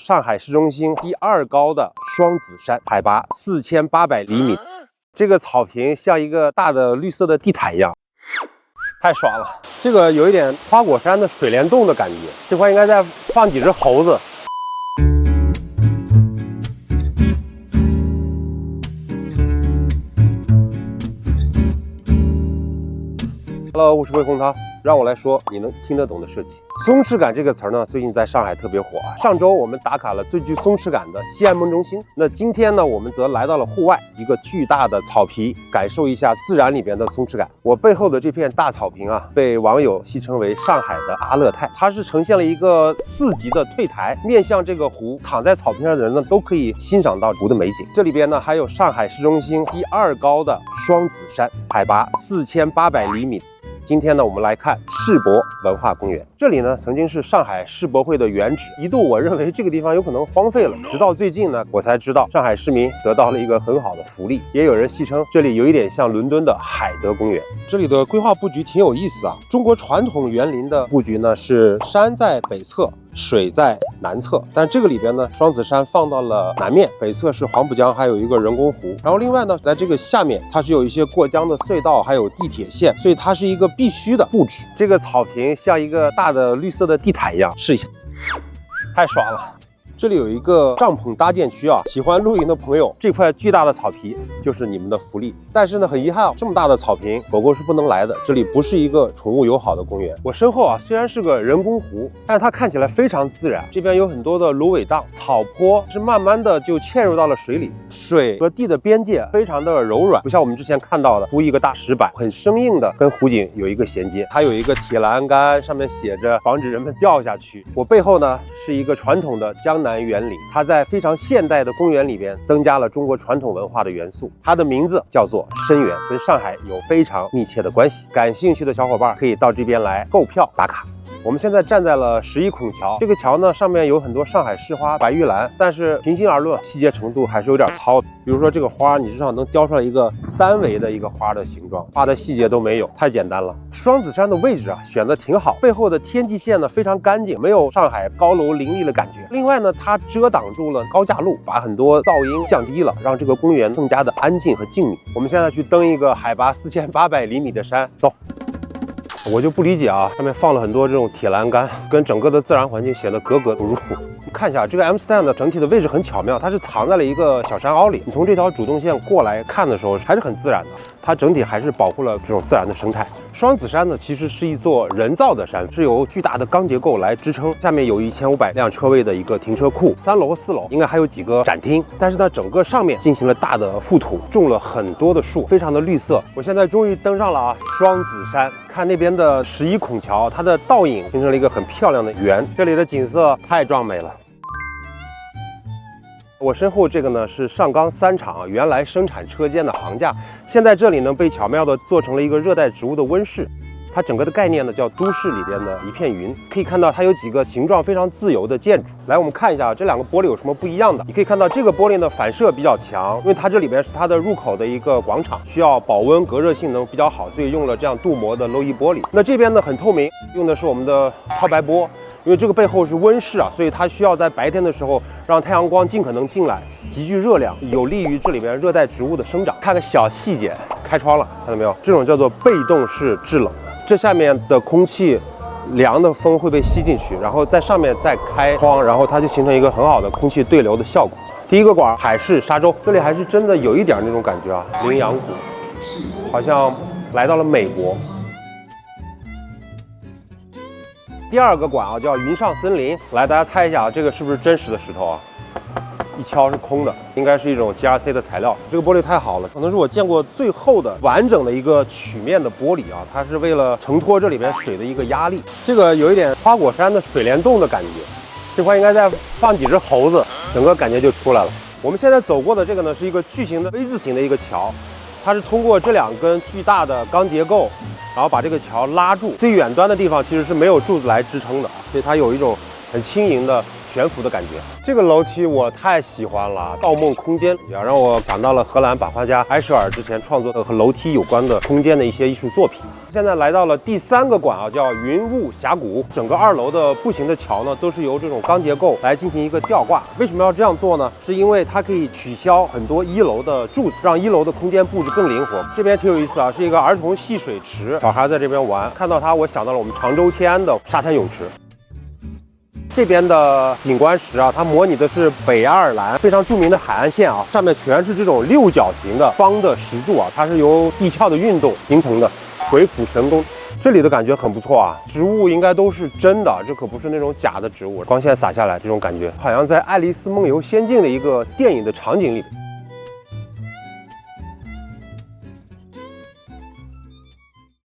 上海市中心第2高的双子山，海拔4800厘米。这个草坪像一个大的绿色的地毯一样，太爽了。这个有一点花果山的水帘洞的感觉，这块应该再放几只猴子。Hello， 我是魏洪涛，让我来说你能听得懂的设计。松弛感这个词儿呢，最近在上海特别火啊。上周我们打卡了最具松弛感的西安梦中心，那今天呢，我们则来到了户外，一个巨大的草皮，感受一下自然里边的松弛感。我背后的这片大草坪啊，被网友戏称为上海的阿勒泰，它是呈现了一个4级的退台，面向这个湖，躺在草坪上的人呢，都可以欣赏到湖的美景。这里边呢，还有上海市中心第2高的双子山，海拔4800厘米。今天呢，我们来看世博文化公园。这里呢，曾经是上海世博会的原址，一度我认为这个地方有可能荒废了，直到最近呢，我才知道上海市民得到了一个很好的福利。也有人戏称这里有一点像伦敦的海德公园。这里的规划布局挺有意思啊。中国传统园林的布局呢，是山在北侧，水在南侧，但这个里边呢，双子山放到了南面，北侧是黄浦江，还有一个人工湖。然后另外呢，在这个下面，它是有一些过江的隧道，还有地铁线，所以它是一个必须的布置。这个草坪像一个大的绿色的地毯一样，试一下，太爽了。这里有一个帐篷搭建区啊，喜欢露营的朋友，这块巨大的草皮就是你们的福利。但是呢，很遗憾啊，这么大的草坪，狗狗是不能来的。这里不是一个宠物友好的公园。我身后啊，虽然是个人工湖，但是它看起来非常自然。这边有很多的芦苇荡，草坡是慢慢的就嵌入到了水里，水和地的边界非常的柔软，不像我们之前看到的铺一个大石板，很生硬的跟湖景有一个衔接。它有一个铁栏杆，上面写着防止人们掉下去。我背后呢是一个传统的江南园林，它在非常现代的公园里边增加了中国传统文化的元素。它的名字叫做深园，跟上海有非常密切的关系。感兴趣的小伙伴可以到这边来购票打卡。我们现在站在了11孔桥，这个桥呢上面有很多上海市花、白玉兰，但是平心而论，细节程度还是有点糙的。比如说这个花，你至少能雕出来一个3维的一个花的形状，画的细节都没有，太简单了。双子山的位置啊选的挺好，背后的天际线呢非常干净，没有上海高楼林立的感觉。另外呢，它遮挡住了高架路，把很多噪音降低了，让这个公园更加的安静和静谧。我们现在去登一个海拔4800厘米的山，走。我就不理解啊，上面放了很多这种铁栏杆，跟整个的自然环境显得格格不入。看一下这个 M Stand 的整体的位置很巧妙，它是藏在了一个小山凹里。你从这条主动线过来看的时候，还是很自然的。它整体还是保护了这种自然的生态。双子山呢，其实是一座人造的山，是由巨大的钢结构来支撑。下面有1500辆车位的一个停车库，3楼和4楼应该还有几个展厅。但是呢，整个上面进行了大的覆土，种了很多的树，非常的绿色。我现在终于登上了啊双子山，看那边的11孔桥，它的倒影形成了一个很漂亮的圆。这里的景色太壮美了。我身后这个呢是上钢3厂原来生产车间的行架，现在这里呢被巧妙的做成了一个热带植物的温室。它整个的概念呢叫都市里边的一片云。可以看到它有几个形状非常自由的建筑。来，我们看一下这2个玻璃有什么不一样的。你可以看到这个玻璃呢反射比较强，因为它这里边是它的入口的一个广场，需要保温隔热性能比较好，所以用了这样镀膜的镂液玻璃。那这边呢很透明，用的是我们的超白玻。因为这个背后是温室啊，所以它需要在白天的时候让太阳光尽可能进来，极具热量，有利于这里面热带植物的生长。看个小细节，开窗了，看到没有？这种叫做被动式制冷，这下面的空气凉的风会被吸进去，然后在上面再开窗，然后它就形成一个很好的空气对流的效果。第一个馆海市沙洲，这里还是真的有一点那种感觉啊，羚羊谷，好像来到了美国。第2个馆啊叫云上森林，来大家猜一下啊，这个是不是真实的石头啊？一敲是空的，应该是一种 GRC 的材料。这个玻璃太好了，可能是我见过最厚的完整的一个曲面的玻璃啊，它是为了承托这里面水的一个压力。这个有一点花果山的水帘洞的感觉，这块应该再放几只猴子，整个感觉就出来了。我们现在走过的这个呢是一个巨型的 V 字形的一个桥，它是通过这2根巨大的钢结构，然后把这个桥拉住，最远端的地方其实是没有柱子来支撑的，所以它有一种很轻盈的悬浮的感觉。这个楼梯我太喜欢了，《盗梦空间》也让我想到了荷兰版画家埃舍尔之前创作的和楼梯有关的空间的一些艺术作品。现在来到了第3个馆啊，叫云雾峡谷。整个2楼的步行的桥呢，都是由这种钢结构来进行一个吊挂。为什么要这样做呢？是因为它可以取消很多1楼的柱子，让1楼的空间布置更灵活。这边挺有意思啊，是一个儿童戏水池，小孩在这边玩。看到它，我想到了我们常州天安的沙滩泳池。这边的景观石啊，它模拟的是北爱尔兰非常著名的海岸线啊，上面全是这种6角形的方的石柱啊，它是由地壳的运动形成的，鬼斧神工。这里的感觉很不错啊，植物应该都是真的，这可不是那种假的植物。光线洒下来，这种感觉好像在《爱丽丝梦游仙境》的一个电影的场景里。